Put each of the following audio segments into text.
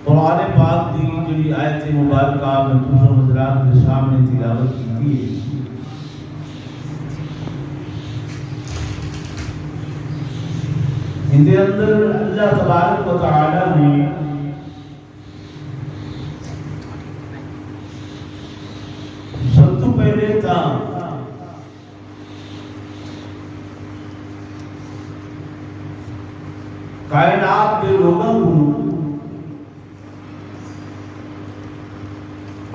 قرآن پاک دی جڑی آیت مبارکہ میں تمام حضرات کے سامنے تلاوت کی ہے، ان کے اندر اللہ تبارک و تعالی نے سب تو پہلے تا کائنات کے لوگوں کو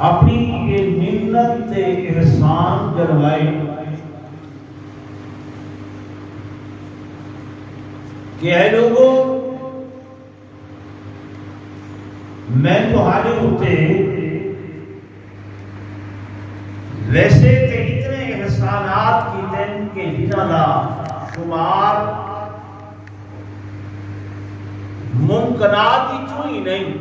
اپنی یہ منت تے احسان جلوائے کہ اے لوگوں میں تمہارے ہوتے ویسے تے اتنے احسانات کی دن کے جنہ دا شمار ممکنات ہی چوں ہی نہیں،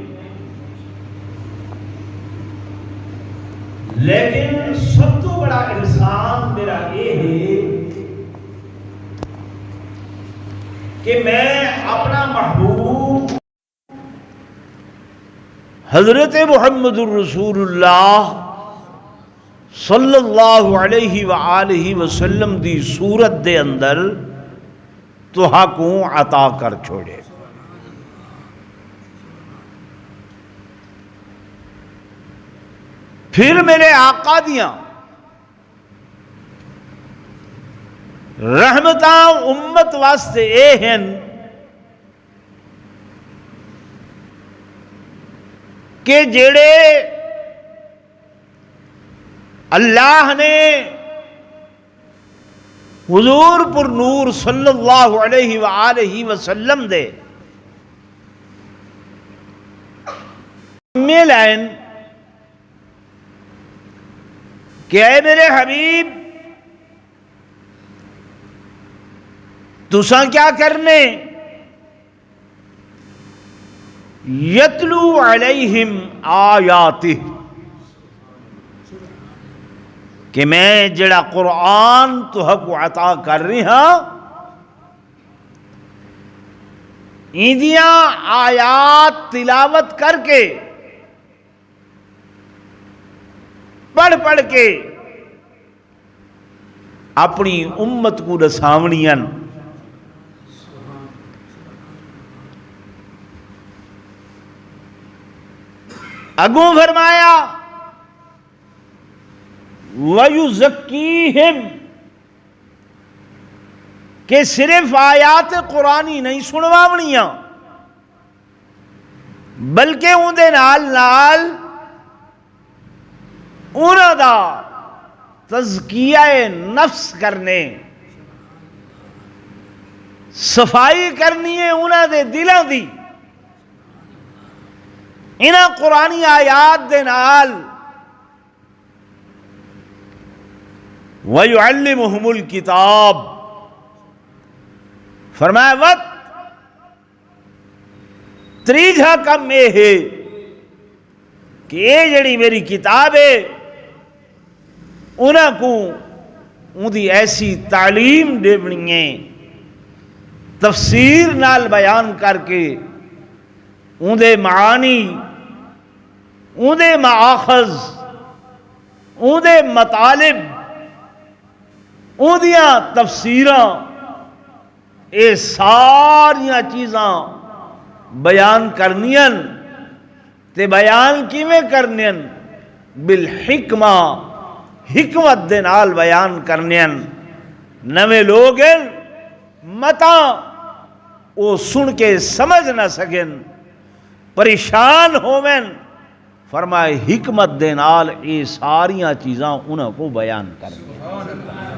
لیکن سب تو بڑا احسان میرا یہ ہے کہ میں اپنا محبوب حضرت محمد الرسول اللہ صلی اللہ علیہ وآلہ وسلم دی صورت دے اندر تہا کو عطا کر چھوڑے۔ پھر میرے آقا دیاں رحمتاں امت واسطے اے ہیں کہ جڑے اللہ نے حضور پر نور صلی اللہ علیہ وآلہ وسلم دے میں لائن کہ اے میرے حبیب تساں کیا کرنے یتلو علیہم آیاتہ کہ میں جڑا قرآن تہاکو عطا کر رہی ہاں ایندیاں آیات تلاوت کر کے پڑھ پڑھ کے اپنی امت کو رساونیاں اگوں فرمایا وَيُزَكِّيهِمْ کہ صرف آیات قرآنی نہیں سنواونیاں بلکہ اندے نال نال انہاں دا تزکیہ نفس کرنے صفائی کرنی ہے انہاں دے دلاں دی انہاں قرآنی آیات دے نال وَيُعَلِّمُهُمُ الْكِتَابِ فرمایا وقت تریجہ کم میں ہے کہ یہ جڑی میری کتاب ہے انہاں کو ان دی ایسی تعلیم دیونی ہے تفسیر نال بیان کر کے ان دے معانی ان دے مآخذ ان دے مطالب ان دیاں تفسیراں اے ساریاں چیزاں بیان کرنیاں تے بیان کیویں کرنیاں بالحکمہ حکمت دے نال بیان کرنیاں نویں لوگ متا وہ سن کے سمجھ نہ سکیں پریشان ہوویں فرمائے حکمت دے نال اے ساریاں چیزاں انہاں کو بیان کرنیاں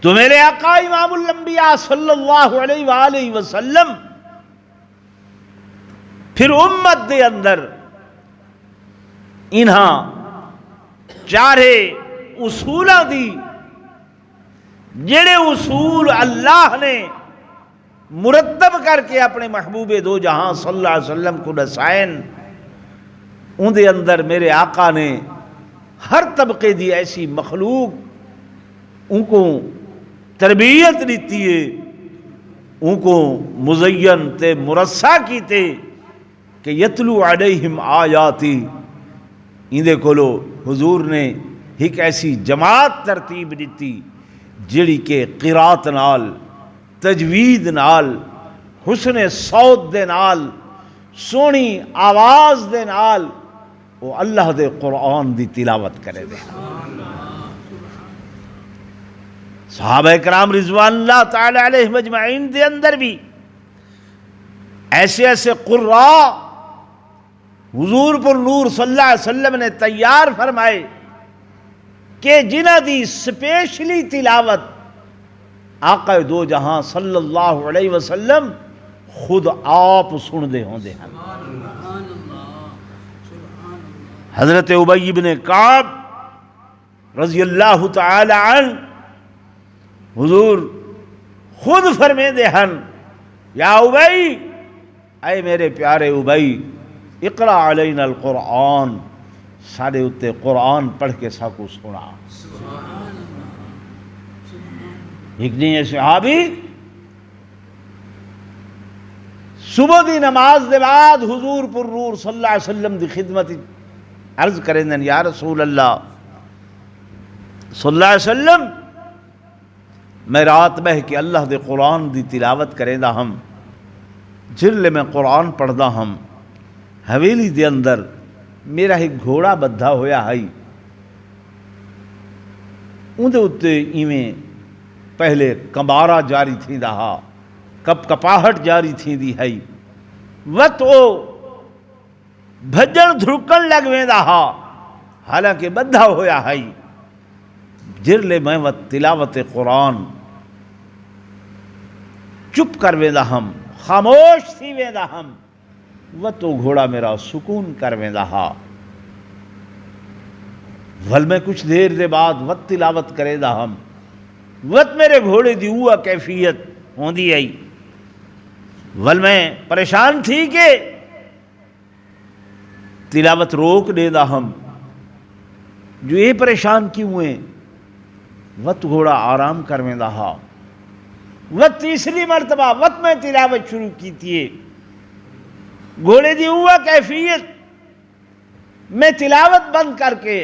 تو میرے آقا امام الانبیاء صلی اللہ علیہ وآلہ وسلم پھر امت دے اندر انہاں چارے اصولاں دی جڑے اصول اللہ نے مرتب کر کے اپنے محبوب دو جہاں صلی اللہ علیہ وسلم کو دسائن ان دے اندر میرے آقا نے ہر طبقے دی ایسی مخلوق ان کو تربیت دیتی ہے ان کو مزین تے مرصع کیتے کہ یتلو علیہم آیاتی اندے کولو حضور نے ایک ایسی جماعت ترتیب دیتی جڑی کہ قرات نال تجوید نال حسن صوت دے نال سونی آواز دے نال وہ اللہ دے قرآن دی تلاوت کرے دے صحابہ کرام رضوان اللہ تعالی علیہ مجمعین دے اندر بھی ایسے ایسے قراء حضور پر نور صلی اللہ علیہ وسلم نے تیار فرمائے کہ جنہ دی سپیشلی تلاوت آقا دو جہاں صلی اللہ علیہ وسلم خود آپ سن دے ہوں دے ہیں حضرت ابی بن کعب رضی اللہ تعالی عنہ حضور خود فرمے دے ہن یا ابی اے میرے پیارے ابی اقرا علینا القرآن سارے اتے قرآن پڑھ کے ساکو سنا ایک دن صحابی صبح دی نماز دے بعد حضور پر نور صلی اللہ علیہ وسلم دی خدمت عرض کریں دن یا رسول اللہ صلی اللہ علیہ وسلم میں رات بہ کے اللہ دے قرآن دی تلاوت کریں دا ہم جرلے میں قرآن پڑھ دا ہم حویلی دے اندر میرا ایک گھوڑا بدھا ہویا ہے اندے اتے ایویں پہلے کمبارا جاری تھی دا کپ کپاہٹ جاری تھی دی ہے وقت او بھجن دھڑکن لگویں دا حالانکہ بدھا ہویا ہے جرلے میں و تلاوت قرآن چپ کرویں دا ہم خاموش تھی ویندا ہم وت وہ گھوڑا میرا سکون کر ویندا ہا ول میں کچھ دیر دے بعد وت تلاوت کرے دا ہم وت میرے گھوڑے دی ہوا کیفیت ہوندی آئی ول میں پریشان تھی کہ تلاوت روک دے دا ہم جو یہ پریشان کیوں ہوئے وت گھوڑا آرام کر ویندا ہا وت تیسری مرتبہ وت میں تلاوت شروع کی تھی گھوڑے دی ہوا کیفیت میں تلاوت بند کر کے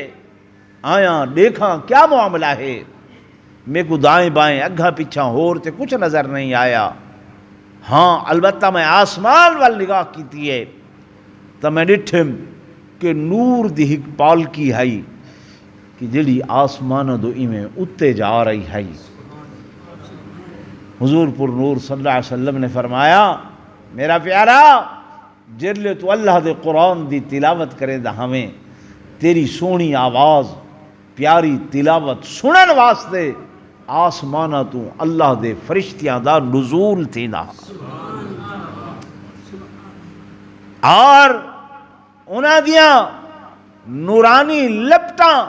آیا دیکھا کیا معاملہ ہے میرے کو دائیں بائیں اگھا پیچھا ہور تے کچھ نظر نہیں آیا ہاں البتہ میں آسمان وال نگاہ کی تھی ہے تو میں ڈٹھم کہ نور دی ہک پالکی ہائی کہ جڑی آسمان دو میں اتے جا رہی ہے حضور پر نور صلی اللہ علیہ وسلم نے فرمایا میرا پیارا جرلے تو اللہ دے قرآن دی تلاوت کرے دا ہمیں تیری سونی آواز پیاری تلاوت سنن واسطے آسمانہ تو اللہ دے فرشتیاں دا نزول تھی نا اور انہاں دیاں نورانی لپٹاں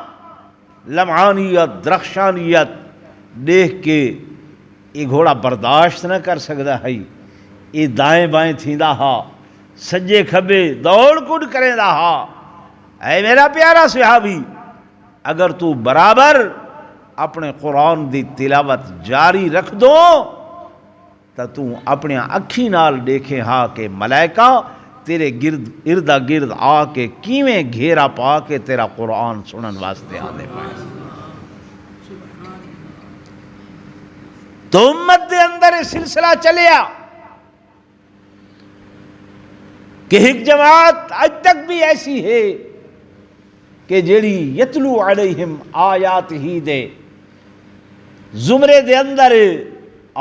لمعانیت درخشانیت دیکھ کے یہ گھوڑا برداشت نہ کر سکتا ہے یہ دائیں بائیں تھیندا ہا سجے کھبے دوڑ کُڑ کریں دا ہا اے میرا پیارا صحابی اگر تو برابر اپنے قرآن دی تلاوت جاری رکھ دو تو اپنے اکھی نال دیکھے ہاں کہ ملائکہ تیرے اردا گرد آ کے کیویں گھیرا پا کے تیرا قرآن سنن واسطے آنے پائے تو امت دے اندر یہ سلسلہ چلیا کہ ایک جماعت آج تک بھی ایسی ہے کہ جیڑی یتلو علیہم آیات ہی دے زمرے دے اندر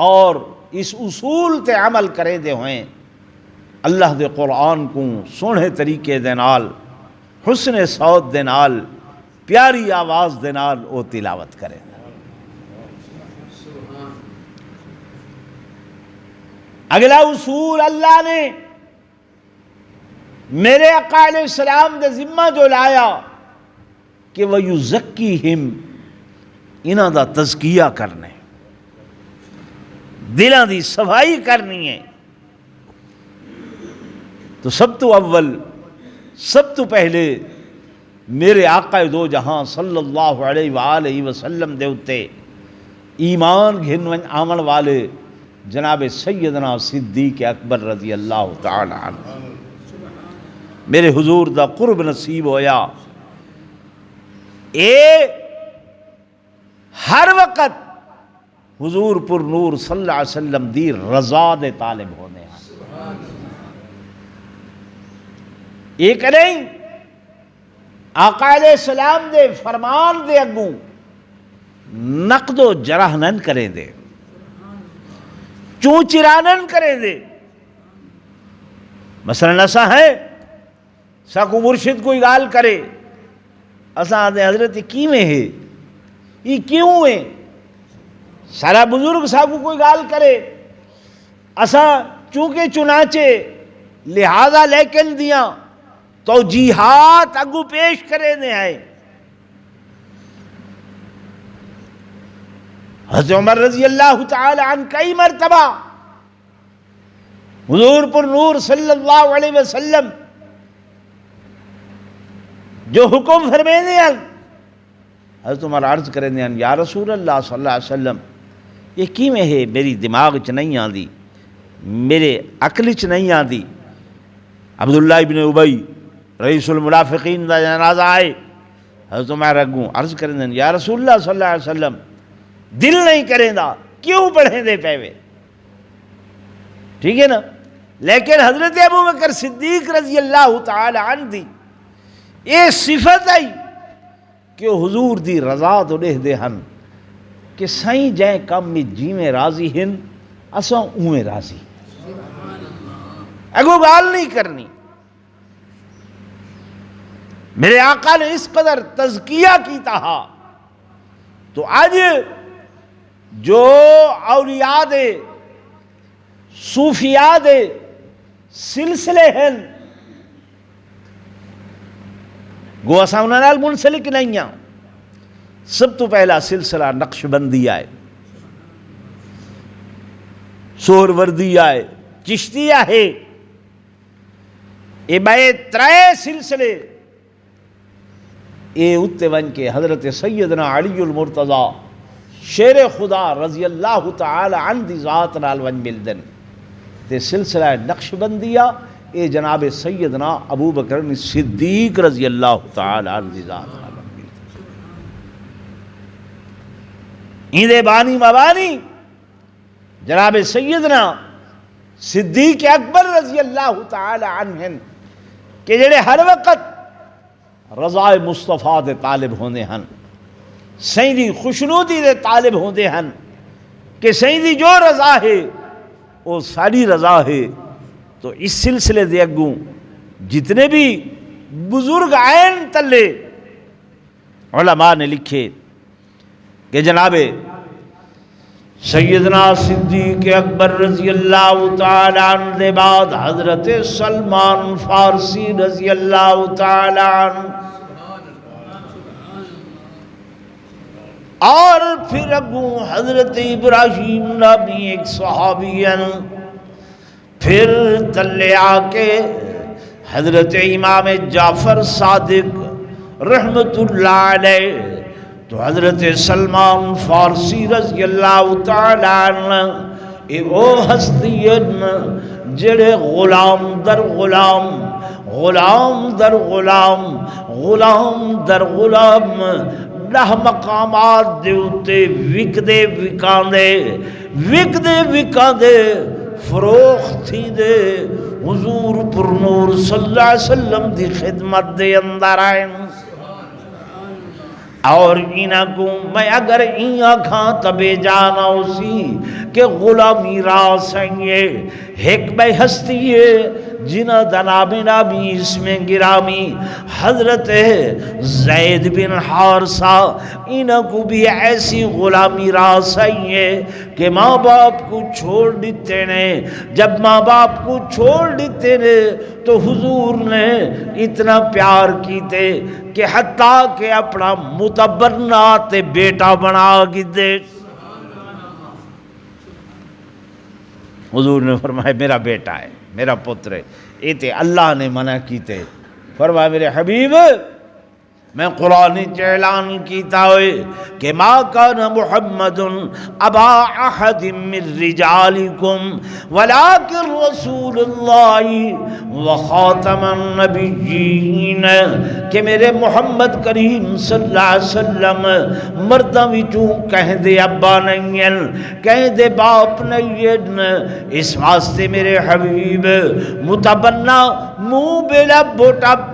اور اس اصول تے عمل کرے دے ہوئیں اللہ دے قرآن کو سونے طریقے دے نال حسن صوت دے نال پیاری آواز دے نال او تلاوت کرے اگلا اصول اللہ نے میرے آقا علیہ السلام دے ذمہ جو لایا کہ وَيُزَكِّهِمْ انہاں دا تزکیہ کرنے دلاں دی صفائی کرنی ہے تو سب تو اول سب تو پہلے میرے آقا دو جہاں صلی اللہ علیہ وآلہ وسلم دے اتے ایمان گھن آمن والے جناب سیدنا صدیق اکبر رضی اللہ تعالی عنہ میرے حضور دا قرب نصیب ہویا اے ہر وقت حضور پر نور صلی اللہ علیہ وسلم دی رضا دے طالب ہونے ہیں ایک نہیں آقا علیہ السلام دے فرمان دے اگوں نقد و جرح نن کریں دے چون چرانن کریں دے مثلا ایسا ہے ساکو مرشد کوئی گال کرے اساں آدھے حضرت کیویں ہے یہ کیوں ہے سارا بزرگ ساکو کوئی گال کرے اساں چونکہ چنانچہ لہذا لیکن دیاں توجیحات اگو پیش کرے دے ہیں حضرت عمر رضی اللہ تعالی عنہ کئی مرتبہ حضور پر نور صلی اللہ علیہ وسلم جو حکم فرمائے دے ہیں حضرت عمر عرض کریں دے ہیں یا رسول اللہ صلی اللہ علیہ وسلم یہ کیویں ہے میری دماغ چ نہیں آندی میرے عقل چ نہیں آندی عبداللہ ابن ابی رئیس المنافقین دا جنازہ آئے حضرت عمر اگوں عرض کریں دے ہیں یا رسول اللہ صلی اللہ علیہ وسلم دل نہیں کریں دا کیوں پڑھیں دے پیوے ٹھیک ہے نا لیکن حضرت ابو بکر صدیق رضی اللہ تعالی عنہ دی یہ صفت آئی کہ حضور دی رضا تو دے دے ہن کہ سائیں جائیں کم میں جی میں راضی ہن اساں اویں راضی اگو گال نہیں کرنی میرے آقا نے اس قدر تزکیہ کیتا ہا تو آج جو اولیاء دے صوفیاء دے سلسلے ہیں گو اساں انہاں نال منسلک نہیں ہاں. سب تو پہلا سلسلہ نقش بندی آئے، سور وردی آئے، چشتی ہے. اے بے ترے سلسلے اے اتے ون کے حضرت سیدنا علی المرتضی شیر خدا رضی اللہ تعالی عنہ دی ذات نال ون ملدن. تے سلسلہ نقش بندیہ اے جناب سیدنا ابو بکر صدیق رضی اللہ تعالی عنہ دی ذات نال ون ملدن. ایندے بانی مبانی جناب سیدنا صدیق اکبر رضی اللہ تعالی عنہ ہیں کہ جڑے ہر وقت رضا مصطفیٰ دے طالب ہوندے ہن، سیدی خوشنودی دے طالب ہوندے ہن کہ سیدی جو رضا ہے وہ ساری رضا ہے. تو اس سلسلے دے اگوں جتنے بھی بزرگ عین تلے علماء نے لکھے کہ جناب سیدنا صدیق اکبر رضی اللہ تعالی عنہ دے بعد حضرت سلمان فارسی رضی اللہ تعالی عنہ، اور پھر اگوں حضرت ابراہیم نبی ایک صحابی ہیں، پھر تلے آ کے حضرت امام جعفر صادق رحمت اللہ علیہ. تو حضرت سلمان فارسی رضی اللہ تعالی عنہ اے او ہستین جڑے غلام در غلام، غلام در غلام، غلام در غلام نہ مقامات دے اتے وکدے وکاندے، وکدے وکاندے فروخت تھی دے حضور پر نور صلی اللہ علیہ وسلم دی خدمت دے اندر آئیں. اور اینا کو میں اگر اینا کھاں تبے جانا اسی کہ غلامی راس ہیں یہ ایک بے ہستی ہے جنہ دناب نبی اس میں گرامی حضرت زید بن حارثہ. اینا کو بھی ایسی غلامی راس ہیں کہ ماں باپ کو چھوڑ دیتے نے. جب ماں باپ کو چھوڑ دیتے نے تو حضور نے اتنا پیار کیتے کہ حتیٰ کہ اپنا متبرنات بیٹا بنا کی دے. حضور نے فرمایا میرا بیٹا ہے، میرا پتر ہے. یہ تے اللہ نے منع کیتے. فرمایا میرے حبیب میں قرآن اعلان کیتا ہوئے کہ ما کان محمد ابا احد من رجالکم ولکن رسول اللہ وخاتم النبیین، کہ میرے محمد کریم صلی اللہ علیہ وسلم مرداں وچوں کہیں دے ابا نہیں ہیں، کہیں دے باپ نہیں ہیں. اس واسطے میرے حبیب متبنہ منہ بلا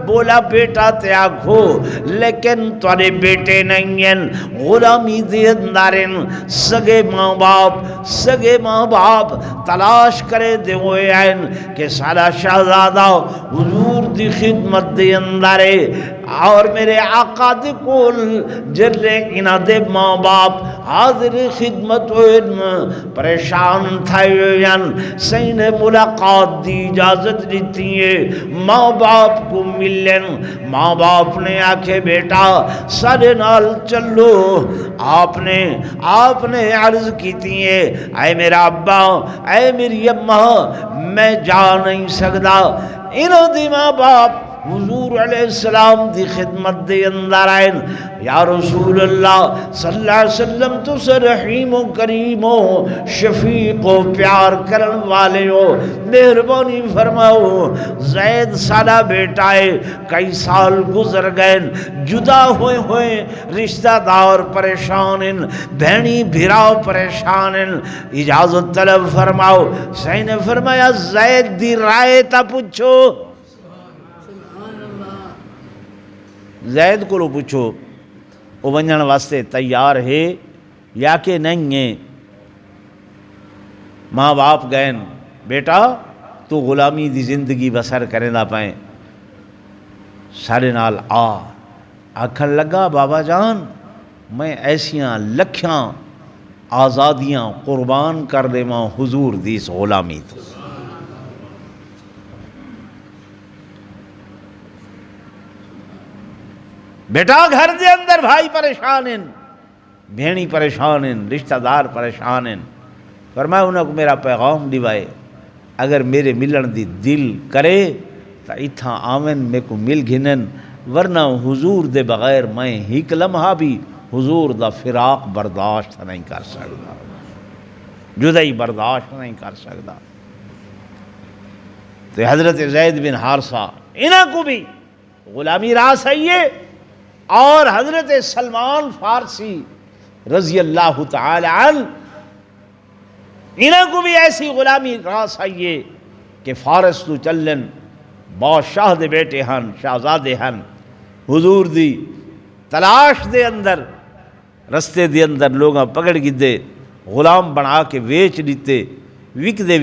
بولا بیٹا تے آکھو لیکن تورے بیٹے نہیں ہیں. غلامی دے اندارن سگے ماں باپ تلاش کرے دے ہوئے ہیں کہ سارا شہزادہ حضور دی خدمت دے اندارے. اور میرے آقا دی کول جلے انہ دے ماں باپ حاضر خدمت ہوئے پریشان تھائے ہوئے سین ملاقات دی اجازت دیتی ہے ماں باپ کو ملن. ماں باپ نے آکھے بیٹا سارے نال چلو. آپ نے عرض کیتی ہے اے میرا ابا اے میری اماں میں جا نہیں سکتا. انہوں دی ماں باپ حضور علیہ السلام دی خدمت دے اندر آئین. یا رسول اللہ صلی اللہ علیہ وسلم تو سے رحیم و کریم و شفیق و پیار کرن والے ہو، مہربانی فرماؤ. زید سالہ بیٹا ہے، کئی سال گزر گئے، جدا ہوئے رشتہ دار پریشان ہیں، بہنی بھراؤ پریشان ہیں، اجازت طلب فرماؤ. صحیح نے فرمایا زید دی رائے تا پوچھو. زید کو لو پوچھو وہ ونجن واسطے تیار ہے یا کہ نہیں ہے. ماں باپ گئے بیٹا تو غلامی دی زندگی بسر کریں نہ پائیں. سارے نال آکھن لگا بابا جان میں ایسیاں لکھیاں آزادیاں قربان کر دیواں حضور دی اس غلامی تو۔ بیٹا گھر دے اندر بھائی پریشان ہیں، بھینی پریشان ہیں، رشتہ دار پریشان ہیں، فرمایا انہاں کو میرا پیغام دیوائے، اگر میرے ملن دی دل کرے تو اتھاں آمن میں کو مل گھنن، ورنہ حضور دے بغیر میں ہیک لمحہ بھی حضور دا فراق برداشت نہیں کر سکتا، جدائی برداشت نہیں کر سکتا۔ تو حضرت زید بن حارثہ انہاں کو بھی غلامی راس ہے یہ، اور حضرت سلمان فارسی رضی اللہ تعالی عنہ انہاں کو بھی ایسی غلامی راس ہے یہ کہ فارس تو چلن بادشاہ دے بیٹے ہن، شہزادے ہن، حضور دی تلاش دے اندر رستے دے اندر لوگاں پکڑ گدے، غلام بنا کے ویچ دیتے، وک دے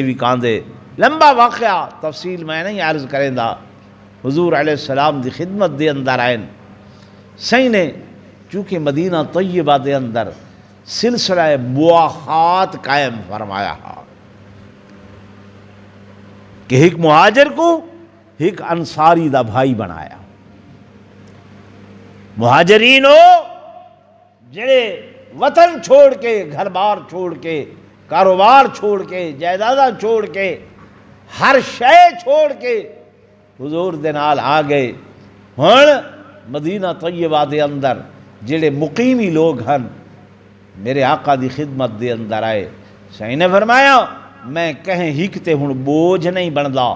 وکاندے، لمبا واقعہ تفصیل میں نہیں عرض کریں دا۔ حضور علیہ السلام دی خدمت دے اندر آئین، سہی نے چونکہ مدینہ طیبہ دے اندر سلسلہ مواخات قائم فرمایا کہ ایک مہاجر کو ایک انصاری دا بھائی بنایا۔ مہاجرین ہو جڑے وطن چھوڑ کے، گھر بار چھوڑ کے، کاروبار چھوڑ کے، جائیداداں چھوڑ کے، ہر شے چھوڑ کے حضور دے نال آ گئے۔ ہن مدینہ طیبہ دے اندر جڑے مقیمی لوگ ہن میرے آقا دی خدمت دے اندر آئے، سہی نے فرمایا میں کہیں ہک تے ہن بوجھ نہیں بندا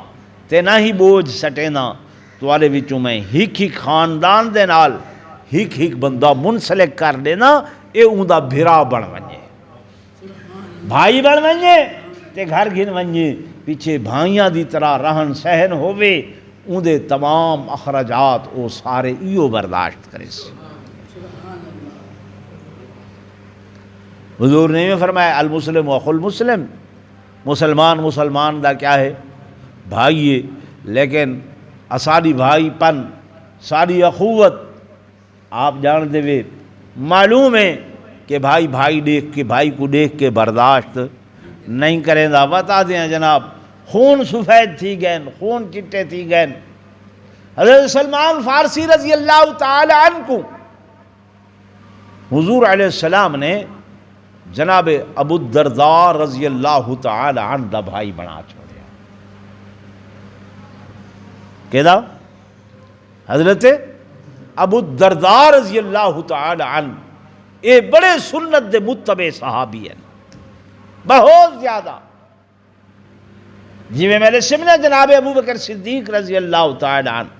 تے نہ ہی بوجھ سٹینا، توالے وچوں میں ہک خاندان دے نال ہک بندہ منسلک کر دینا، اے اوندا بھرا بن ونجے، بھائی بن ونجے تے گھر گھن ونجے، پیچھے بھائیاں دی طرح رہن سہن ہووے، اندے تمام اخراجات او سارے ایو برداشت کرے سی۔ حضور نے فرمایا المسلم اخو المسلم، مسلمان دا کیا ہے؟ بھائی ہے، لیکن ساری بھائی پن، ساری اخوت آپ جان دے وے، معلوم ہے کہ بھائی دیکھ کے، بھائی کو دیکھ کے برداشت نہیں کریں دا۔ بتا دیں جناب خون سفید تھی گئن، خون چٹے تھی گئن۔ حضرت سلمان فارسی رضی اللہ تعالی عنہ کو حضور علیہ السلام نے جناب ابو الدرداء رضی اللہ تعالی عنہ دا بھائی بنا چھوڑیا۔ کہدا حضرت ابو الدرداء رضی اللہ تعالی عنہ اے بڑے سنت دے متبع صحابی ہیں، بہت زیادہ، جی میں میرے سمنے جناب ابو بکر صدیق رضی اللہ تعالی عنہ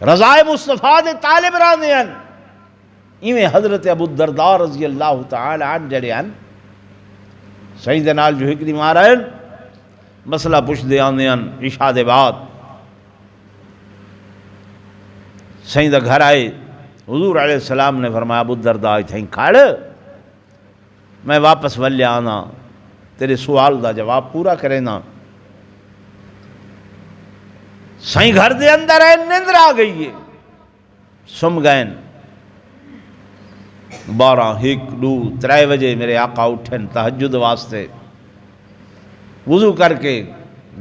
رضائے مصطفیٰ دے طالب راندے ہیں، ایویں حضرت ابو الدرداء رضی اللہ تعالی عنہ جڑے ہیں سید نال جو ہکری مارا ہیں، مسئلہ پوچھ دے آندے ہیں عشاء دے بعد، سید گھر آئے، حضور علیہ السلام نے فرمایا ابو الدرداء تھیں کھڑ، میں واپس ولے آنا، تیرے سوال دا جواب پورا کرے نا۔ سائیں گھر دے اندر ہے، نندر آ گئی ہے، سم گئے، 12، 1، 2، 3 بجے میرے آقا اٹھن تہجد واسطے، وضو کر کے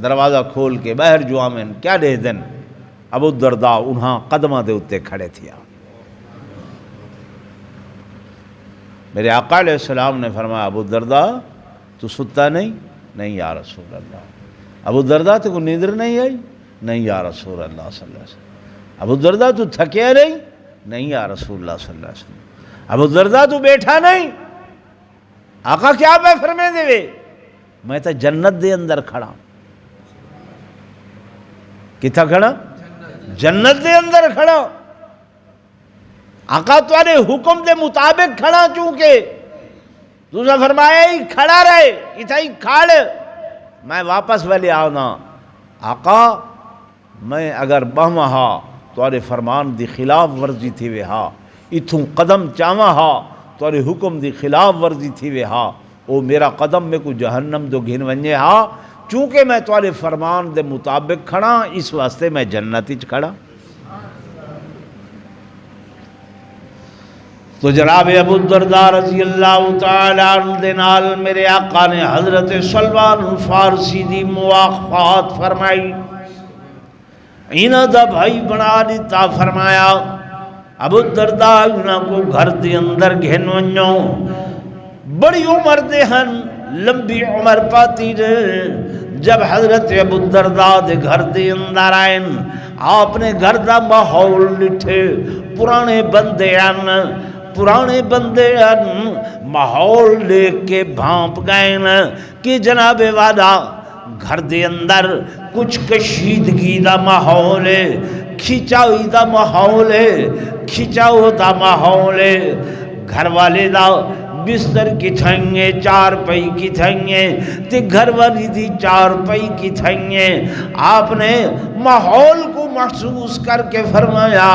دروازہ کھول کے باہر جو آمن کیا دے دن، ابو الدرداء انہاں قدمہ دے اتے کھڑے تھیا۔ میرے آقا علیہ السلام نے فرمایا ابو الدرداء تو ستا نہیں یا رسول اللہ۔ ابو الدرداء تو کوئی نیندر نہیں آئی؟ نہیں یا رسول اللہ صلی اللہ علیہ وسلم۔ ابو الدرداء تو تھکیا نہیں یا رسول اللہ صلی اللہ علیہ وسلم۔ ابو الدرداء تو بیٹھا نہیں؟ آقا کیا میں فرمے دے وے؟ میں تو جنت دے اندر کھڑا۔ کتھا کھڑا؟ جنت دے اندر کھڑا۔ آقا توانے حکم دے مطابق کھڑا، چونکہ دوسرا فرمایا ہی کھڑا رہے، اتھا ہی کھڑ، میں واپس والے آنا۔ آقا میں اگر بہما ہا توانے فرمان دی خلاف ورزی تھی وے ہا، اتھوں قدم چاما ہا توانے حکم دی خلاف ورزی تھی وے ہا، او میرا قدم میں کو جہنم دو گھن ونجے ہا، چونکہ میں توانے فرمان دے مطابق کھڑا، اس واسطے میں جنتی کھڑا۔ تو جناب ابو الدرداء رضی اللہ تعالیٰ عنہ دے نال میرے آقا نے حضرت سلمان الفارسی دی مواقفات فرمائی، انہاں دا بھائی بنا دیتا، فرمایا ابو الدرداء انہاں کو گھر دے اندر گھن ونجو، بڑی عمر دے ہن، لمبی عمر پاتی دے۔ جب حضرت ابو الدرداء دے گھر دے اندر آئیں، آپ نے گھر دا ماحول لٹھے، پرانے بندے آن، پرانے بندے ماحول لے کے بھانپ گئے کہ جناب والا گھر دے اندر کچھ کشیدگی دا ماحول ہے، کھچاوی دا ماحول ہے، کھچاو دا ماحول ہے۔ گھر والے دا بستر کتھائیں، چار پئی کتھائیں، تے گھر والی دی چار پئی کتھائیں۔ آپ نے ماحول کو محسوس کر کے فرمایا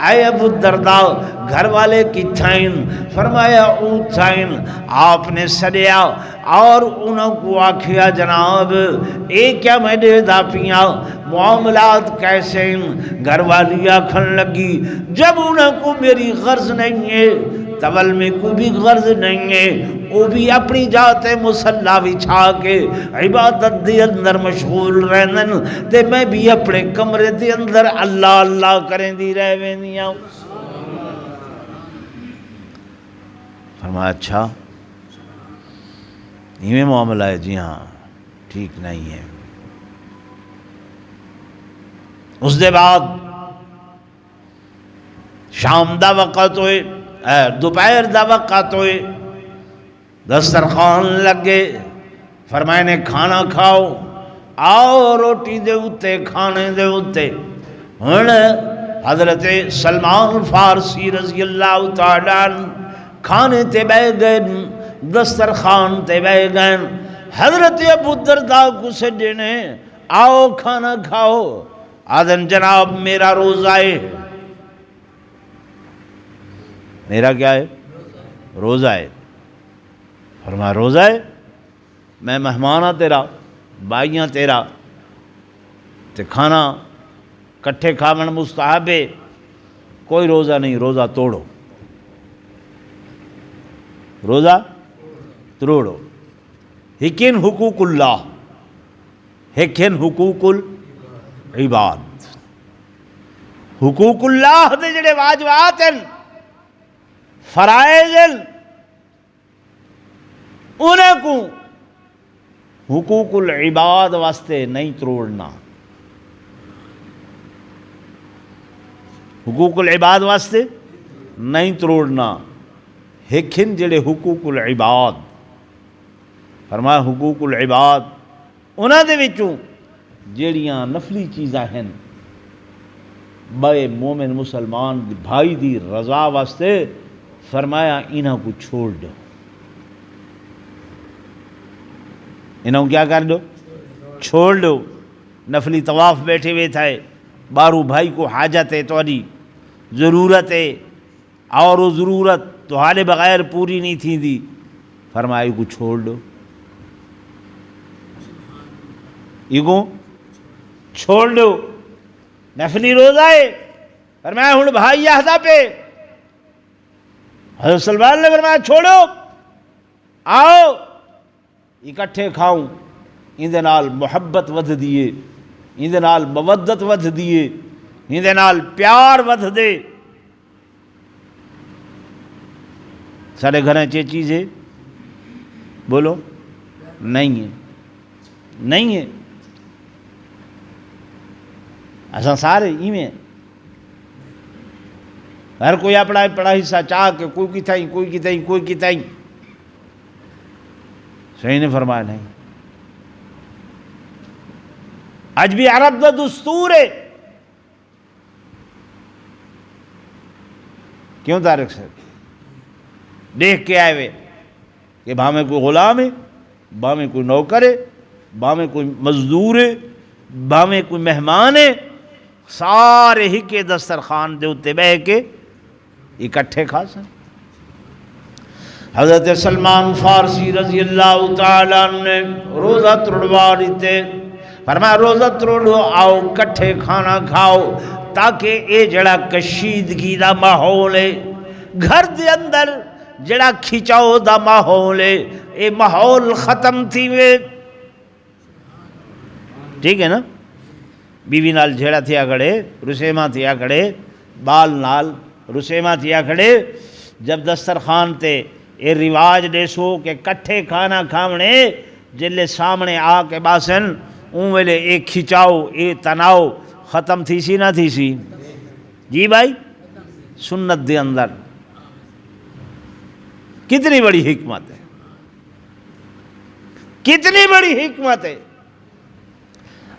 اے ابو الدرداء گھر والے کتھائیں؟ فرمایا اونچائیں۔ آپ نے سڑیا اور انہوں کو آکھیا جناب اے کیا میں دے دا پیا، معاملات کیسے ہیں؟ گھر والی آکھن لگی جب انہوں کو میری غرض نہیں ہے، تول میں کوئی بھی غرض نہیں ہے، وہ بھی اپنی جات مسلح بچھا کے عبادت دے اندر مشغول رہن، تے میں بھی اپنے کمرے دے اندر اللہ اللہ کریں دی رہ وینیاں۔ فرمایا اچھا یہ معاملہ ہے؟ جی ہاں، ٹھیک نہیں ہے۔ اس دے بعد شام دا وقت ہوئے، دوپہر دا وقت ہوئے، دسترخوان لگے، فرمائے نے کھانا کھاؤ، آؤ روٹی دے اتے، کھانے دے اتے۔ حضرت سلمان فارسی رضی اللہ تعالیٰ کھانے تے بہ گئے، دسترخوان تے بہ گئے۔ حضرت ابو الدرداء کو سجنے آؤ کھانا کھاؤ، آدن جناب میرا روزہ ہے۔ میرا کیا ہے؟ روزہ ہے۔ فرمایا روزہ ہے؟ میں مہمانہ تیرا، بائیاں تیرا، تے کھانا کٹھے کھاون مستحب ہے، کوئی روزہ نہیں، روزہ توڑو، روزہ توڑو۔ ہکن حقوق اللہ، ہکن حقوق العباد۔ حقوق اللہ دے جڑے واجبات ہیں، فرائض انہیں کو حقوق العباد واسطے نہیں تروڑنا، حقوق العباد واسطے نہیں تروڑنا۔ ہکھن جڑے حقوق العباد، فرمایا حقوق العباد انہاں دے وچوں جڑیاں نفلی چیزاں ہیں، بے مومن مسلمان بھائی دی رضا واسطے فرمایا انہاں کو چھوڑ دو، انہاں کو کیا کر دو؟ چھوڑ دو۔ نفلی طواف بیٹھے ہوئے تھے، بارو بھائی کو حاجت ہے، تھوڑی ضرورت ہے، اور وہ ضرورت تہارے بغیر پوری نہیں تھی دی، فرمایا کو چھوڑ دو، یہ کو چھوڑ دو۔ نفلی روزہ ہے، فرمایا ہن بھائی یہاں پہ حضرت سلمان نے فرمایا چھوڑو، آؤ اکٹھے کھاؤں، اندے نال محبت ودھ دیئے، اندے نال مودت ودھ دیئے، اندے نال پیار ودھ دے۔ سارے گھریں چے چیز ہے؟ بولو نہیں ہے، نہیں ہے۔ ایسا سارے ایویں ہر کوئی اپنا پڑا حصہ چاہ کے کوئی کتائیں کوئی کتائیں کوئی کتائیں، صحیح نے فرمایا نہیں۔ آج بھی عرب دا دستور ہے، کیوں طارق صاحب دیکھ کے آئے ہوئے کہ بھاں میں کوئی غلام ہے، بھاں میں کوئی نوکر ہے، بھاں میں کوئی مزدور ہے، بھاں میں کوئی مہمان ہے، سارے ہی کے دسترخوان دے اتے بہ کے اکٹھے کھا سن۔ حضرت سلمان فارسی رضی اللہ تعالیٰ نے روزہ تروڑوا دیتے، فرمایا روزہ تروڑو، آؤ کٹھے کھانا کھاؤ، تاکہ اے جڑا کشیدگی دا ماحول ہے، گھر دے اندر جڑا کھچاؤ دا ماحول ہے اے ماحول ختم تھی وے. ٹھیک ہے نا؟ بیوی نال جھیڑا تھیا کھڑے، رسیما تھیا کھڑے، بال نال رسیما تھیا کھڑے. جب دسترخوان تے اے رواج ڈیسو کہ کٹھے کھانا کھاونے، جلے سامنے آ کے باسن اون ویلے ایک کھچاؤ اے تناؤ ختم تھی سی نہ تھی سی؟ جی بھائی، سنت دے اندر کتنی بڑی حکمت ہے، کتنی بڑی حکمت ہے.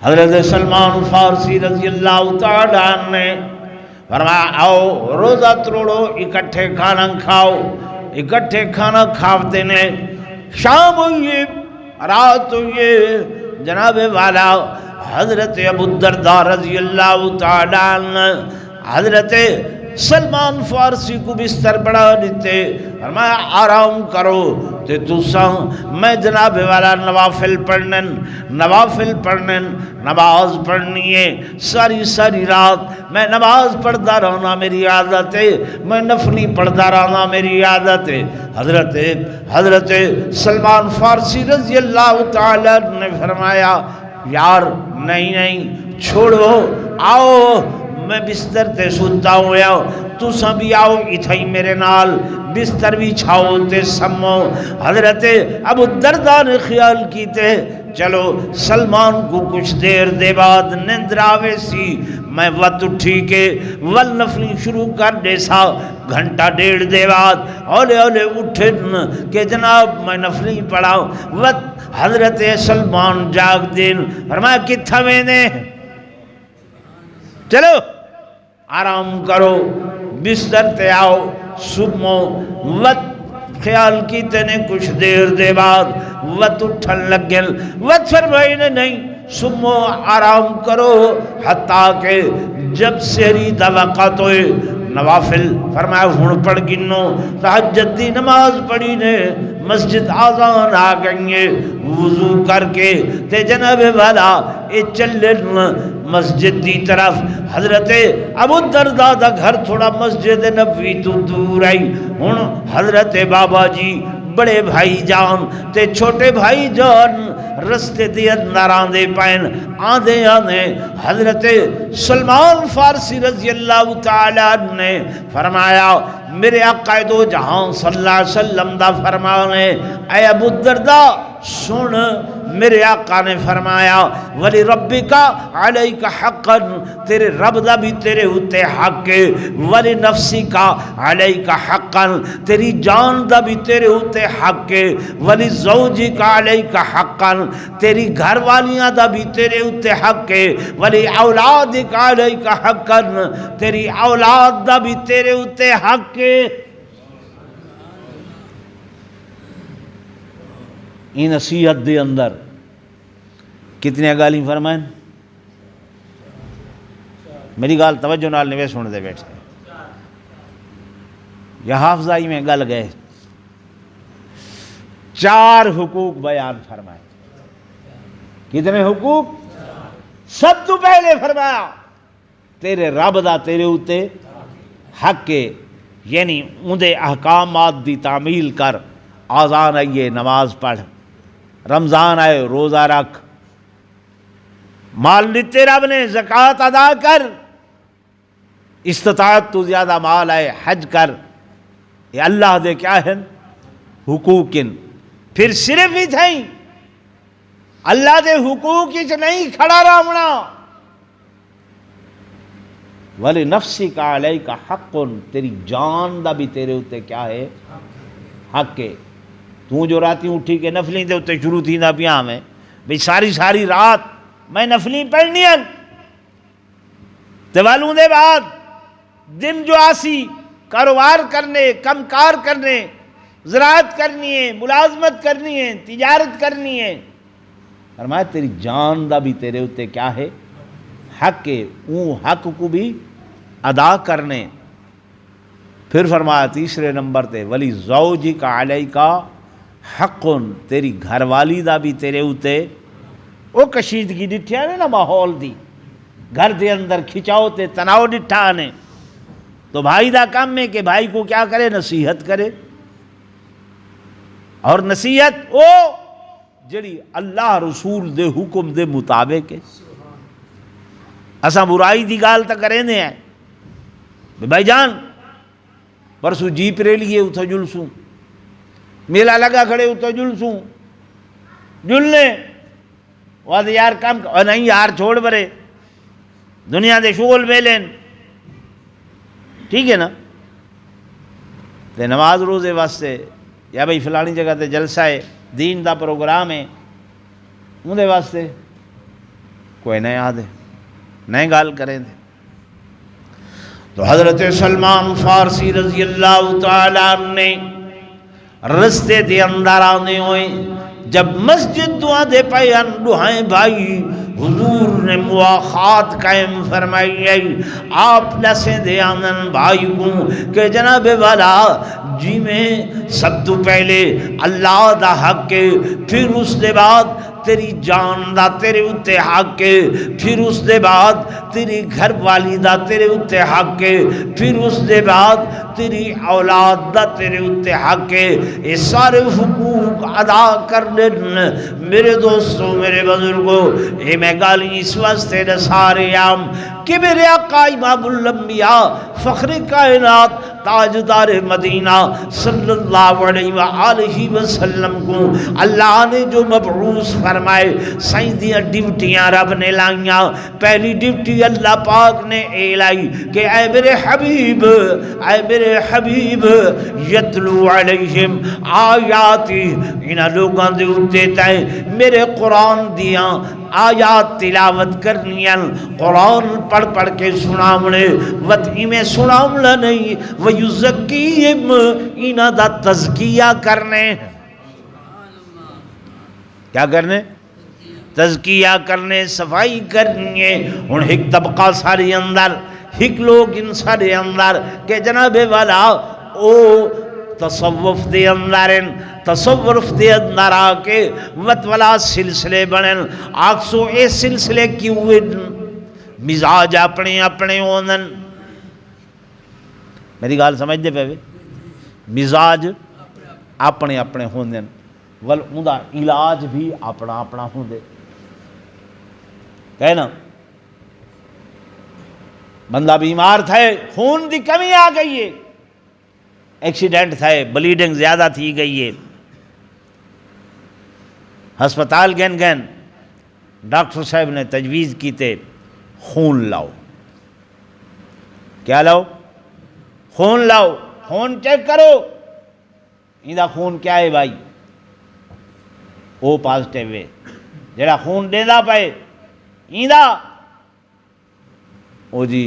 حضرت سلمان فارسی رضی اللہ تعالی عنہ نے فرمایا آؤ روزہ توڑو، اکٹھے کھانا کھاؤ. اکٹھے کھانا کھاتے نے، شام ہوئی رات ہوئی، جناب والا حضرت ابو الدرداء رضی اللہ تعالی عنہ حضرت سلمان فارسی کو بستر بڑھا دیتے، فرمایا آرام کرو تے تساں میں جناب والا نوافل پڑھنے نماز پڑھنی ہے. ساری ساری رات میں نماز پڑھتا رہنا میری عادت ہے، میں نفلی پڑھتا رہنا میری عادت ہے. حضرت سلمان فارسی رضی اللہ تعالی نے فرمایا یار نہیں چھوڑو، آؤ میں بستر تے سوتا ہویا، تساں بھی آؤ اتھائی میرے نال بستر بھی چھاؤ تے سمو. حضرت ابو الدرداء نے خیال کیتے چلو سلمان کو کچھ دیر دے بعد نیندر آوے سی، میں وقت اٹھی کے ول نفلی شروع کر دے سا. گھنٹہ ڈیڑھ دے بعد اولے اٹھن کہ جناب میں نفلی پڑھاؤ. وقت حضرت سلمان جاگ دین، فرمایا کتھا میں نے، چلو آرام کرو بستر تے آؤ صبح. وقت خیال کیتے نے کچھ دیر دے بعد وقت اٹھن لگن، وقت فرمائی نے نہیں صبح آرام کرو حتیٰ کہ جب سحری دا وقت ہوئے نوافل فرمایا ہن پڑھ گنو. تہجد دی نماز پڑھی نے، مسجد آزان آ گئی، وضو کر کے تے جناب والا اے چلن مسجد دی طرف. حضرت ابو الدرداء دا گھر تھوڑا مسجد نبوی تو دور آئی. ہن حضرت بابا جی بڑے بھائی جان تے چھوٹے بھائی جان رستے دے اندر آندے پائن. آندے حضرت سلمان فارسی رضی اللہ تعالیٰ نے فرمایا میرے آقا دو جہاں صلی اللہ علیہ وسلم دا فرمانے، اے ابو الدرداء سن، میرے آقا نے فرمایا ولی ربک علیک حقا، تیرے رب دا بھی تیرے ہوتے حق ہے. ولی نفسک علیک حقا، تیری جان دا بھی تیرے ہوتے حق ہے. ولی زوجک علیک حقا، تیری گھر والیاں دا بھی تیرے ہوتے حق ہے. ولی اولادک علیک حقا، تیری اولاد دا بھی تیرے ہوتے حق ہے. این نصیحت دے اندر کتنے گالی فرمائیں؟ میری گال توجہ نال نوے سن دے بیٹھے. یہ حافظائی میں گل گئے 4 حقوق بیان فرمائے. کتنے حقوق؟ سب تو پہلے فرمایا تیرے رب دا تیرے ہوتے حق ہے، یعنی اندے احکامات دی تعمیل کر. آذان آئیے نماز پڑھ، رمضان آئے روزہ رکھ، مال دیتے رب نے زکوٰۃ ادا کر، استطاعت تو زیادہ مال آئے حج کر. یہ اللہ دے کیا ہیں حقوق. پھر صرف ہی تھیں اللہ دے حقوق ہی نہیں کھڑا رہنا. ولی نفسک علیک حق، تیری جان دا بھی تیرے ہوتے کیا ہے حق ہے. تو جو راتی اٹھی کے نفلی دے ہوتے شروع تھی نہ پیاں میں بھئی ساری رات میں نفلی پڑھنی ہے، والوں دے بعد دن جو آسی کاروبار کرنے، کم کار کرنے، زراعت کرنی ہے، ملازمت کرنی ہے، تجارت کرنی ہے. فرمایا تیری جان دا بھی تیرے ہوتے کیا ہے حق ہے، اون حق کو بھی ادا کرنے. پھر فرمایا تیسرے نمبر تے ولی زوجک علیکا حق، تیری گھر والی دا بھی تیرے ہوتے. وہ کشیدگی ڈٹھیا نے نا ماحول دی، گھر دے اندر کھچاؤ تے تناؤ ڈٹھا نے. تو بھائی دا کام ہے کہ بھائی کو کیا کرے؟ نصیحت کرے، اور نصیحت او جڑی اللہ رسول دے حکم دے مطابق ہے۔ اساں برائی دی گال تا کریں دے ہیں بھائی جان پرسو جیپ رے لیے اتھا جلسوں، میلہ لگا کھڑے اتھا جلسوں، جلنے وہاں دے یار کام نہیں یار چھوڑ برے دنیا دے شغل بیلین، ٹھیک ہے نا؟ تے نماز روزے واسطے یا بھئی فلانی جگہ تے جلسہ ہے، دین دا پروگرام ہے، اندے واسطے کوئی نئے آدھے نئے گال کریں دے۔ تو حضرت سلمان فارسی رضی اللہ تعالیٰ عنہ نے رستے دے اندر آنے ہوئے جب مسجد دعا دے پائے دعائیں بھائی حضور نے مواخات قائم فرمائی ہے، آپ لسے دے آنن بھائی کو کہ جناب والا جی میں سب تو پہلے اللہ دا حق کے، پھر اس دے بعد تیری جان دا تیرے اتے حق کے، پھر اس دے بعد تیری گھر والی دا تیرے اتے حق کے، پھر اس دے بعد تیری اولاد دا تیرے اتے حق کے، یہ سارے حقوق ادا کرنے میرے دوستوں میرے بزرگوں یہ میں گالی اس واسطے نہ سارے عام کہ میرے آقا امام الانبیاء فخر کائنات تاجدار مدینہ صلی اللہ علیہ وآلہ وسلم کو اللہ نے جو مبعوث فرمائے سائندیاں ڈیوٹیاں رب نے لائیاں۔ پہلی ڈیوٹی اللہ پاک نے اعلائی کہ اے میرے حبیب یتلو علیہم آیاتی، انہاں لوگاں دے اتے تائیں میرے قرآن دیاں آیات تلاوت کرنیاں، قرآن پڑھ پڑھ کے سناونے وطعی میں سناونا نہیں، وَيُزَكِّيهِمْ انہاں دا تزکیہ کرنے، کیا کرنے؟ تزکیہ کرنے، صفائی کرنی ہے۔ ان ایک طبقہ سارے اندر، ایک لوگ ان سارے اندر کہ جناب والا او تصوف دے اندر تصورف دے اندر آکے وطولا سلسلے بنن، آکسو اے سلسلے کی ہوئے مزاج اپنے اپنے ہونن۔ میری گال سمجھ دے پہوے، مزاج اپنے اپنے ہونن والعودہ علاج بھی اپنا اپنا ہوں دے، کہنا بندہ بیمار تھا، خون دی کمی آ گئی ہے، ایکسیڈنٹ تھا، بلیڈنگ زیادہ تھی گئی ہے، ہسپتال گن گن ڈاکٹر صاحب نے تجویز کی تے خون لاؤ، کیا لاؤ؟ خون لاؤ، خون چیک کرو، ایندہ خون کیا ہے بھائی؟ او پازیٹیو ہے، جڑا خون دے دا پائے ایندہ او جی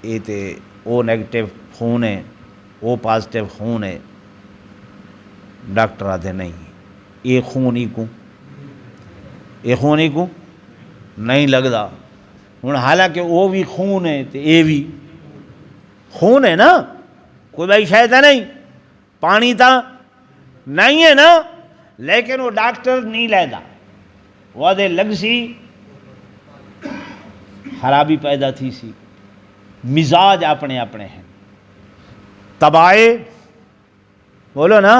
اے تے او نیگیٹیو خون ہے، او پازیٹیو خون ہے، ڈاکٹر آدھے نہیں یہ خون ہی کو نہیں لگدا، ہن حالانکہ وہ بھی خون ہے تے اے بھی خون ہے نا، کوئی بھائی شاید ہے نہیں، پانی تا نہیں ہے نا، لیکن وہ ڈاکٹر نہیں لیدا، وہ دے لگ سی خرابی پیدا تھی سی۔ مزاج اپنے اپنے ہیں، طبائع بولو نا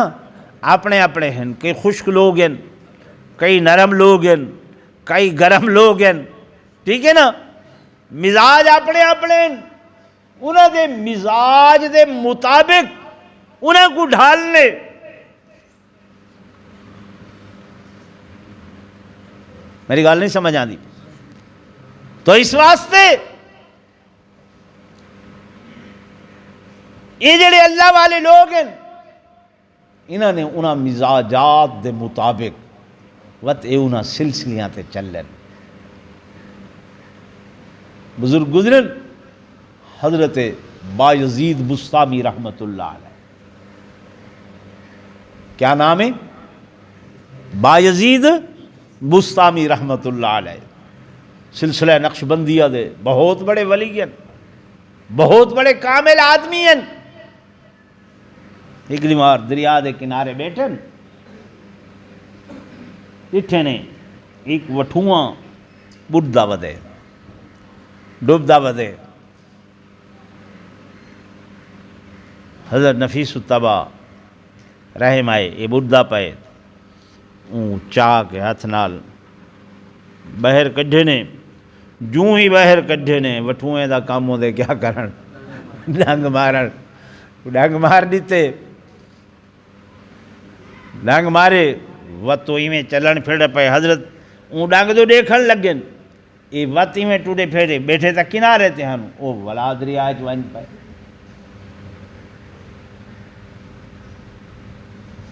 اپنے اپنے ہیں، کئی خشک لوگ ہیں، کئی نرم لوگ ہیں، کئی گرم لوگ ہیں، ٹھیک ہے نا؟ مزاج اپنے اپنے ہیں، انہوں دے مزاج دے مطابق انہیں کو ڈھالنے۔ میری گال نہیں سمجھ آندی؟ تو اس واسطے یہ جڑے اللہ والے لوگ ہیں انہوں نے انہاں مزاجات دے مطابق وقت اے انہاں سلسلیاں تے چلن۔ بزرگ گزرن حضرت بایزید بسطامی رحمت اللہ علیہ، کیا نام ہے؟ بایزید بسطامی رحمت اللہ علیہ، سلسلہ نقشبندیہ دے بہت بڑے ولی ہیں، بہت بڑے کامل آدمی ہیں۔ ایک دیوار دریا دے کنارے بیٹھن، اٹھے نے ایک حضرت نفیس الطبع رحم آئے یہ بڑھدا پائے چاہ کے ہاتھ نال باہر کڈھے نے، جوں ہی باہر کڈھے نے وٹھوئیں دا کام ہو دے کیا کرن ڈنگ مارن، ڈنگ مار دیتے، ڈنگ مارے وت تو ایویں چلن پھر پے حضرت ڈنگ تو دیکھن لگن یہ وت ایویں ٹوٹے پھیرے بیٹھے تا کنارے تے ہن او ولا دریا چ ون پے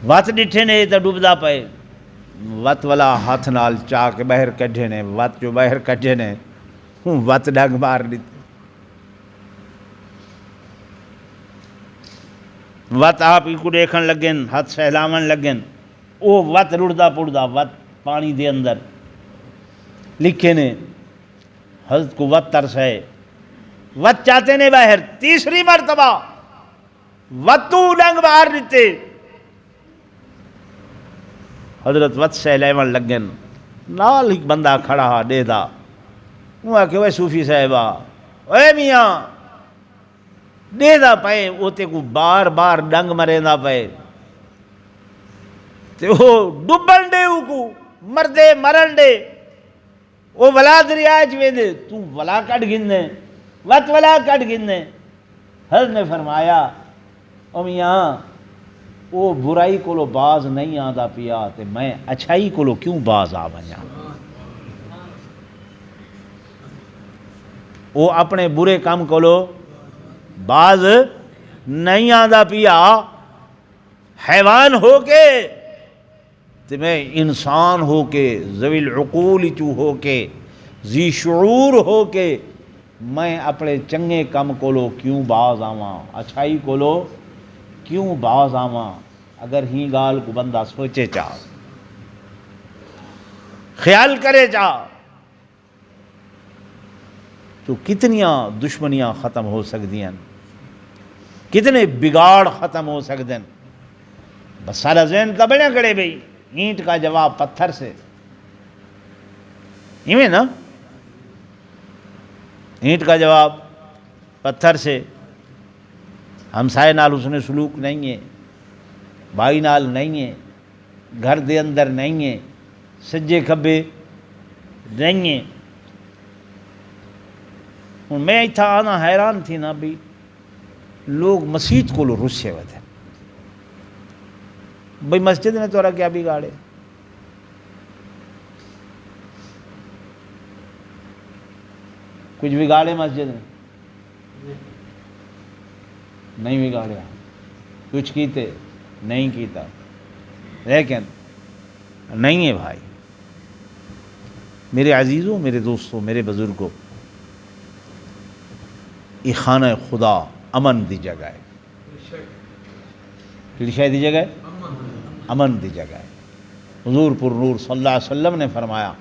وت ڈٹھے نے تا ڈوبدا پے وت والا ہاتھ نال چاہ کے باہر کڈھے نے، وت جو باہر کڈھے نے وت ڈنگ مار دیتی، وت آپ کو دیکھن لگن ہاتھ سہلاون لگن او وت رڑدا پڑدا وت پانی دے اندر لکھے نے حضرت کو وت ترس ہے، وت چاہتے نے باہر، تیسری مرتبہ وت تو ڈنگ مار دیتے، حضرت وت سہلاون لگن نال ایک بندہ کھڑا ہا دے دا وہ آ کے وہ صوفی صاحبہ اے میاں دے دا پے وہ تے کو بار بار ڈنگ مرے دا پے تے وہ ڈبن دے کو مردے مرن دے وہ ولا دریا چ ویندے تو ولا کڈ گھنے وت ولا کڈ گھنے۔ حضرت نے فرمایا او میاں وہ برائی کولو باز نہیں آندا پیا تے میں اچھائی کولو کیوں باز آ ونجاں، وہ اپنے برے کام کولو باز نہیں آندا پیا، حیوان ہو کے تے میں انسان ہو کے ذوی العقول چو ہو کے ذی شعور ہو کے میں اپنے چنگے کام کولو کیوں باز آواں، اچھائی کولو کیوں باز آواں۔ اگر ہی گال کو بندہ سوچے چاہ خیال کرے چاہ تو کتنیاں دشمنیاں ختم ہو سکتی ہیں، کتنے بگاڑ ختم ہو سکتے ہیں۔ بس سارا ذہن کا بڑا کرے بھئی اینٹ کا جواب پتھر سے، ایویں نا، اینٹ کا جواب پتھر سے، ہمسائے نال اس نے سلوک نہیں ہے، بھائی نال نہیں ہے، گھر دے اندر نہیں ہے، سجے کھبے نہیں ہے۔ ہوں میں اتھا آنا حیران تھی نا بھی لوگ مسجد کو لو رسے ہوئے تھے بھئی مسجد نے تورا کیا بگاڑے، کچھ بگاڑے مسجد نے نہیں بگاڑیا، کچھ کیتے نہیں کیتا، لیکن نہیں ہے بھائی میرے عزیزوں، میرے دوستوں، میرے بزرگوں، یہ خانہ خدا امن دی جگہ ہے، کیڑی شے دی جگہ ہے؟ امن دی جگہ ہے۔ حضور پر نور صلی اللہ علیہ وسلم نے فرمایا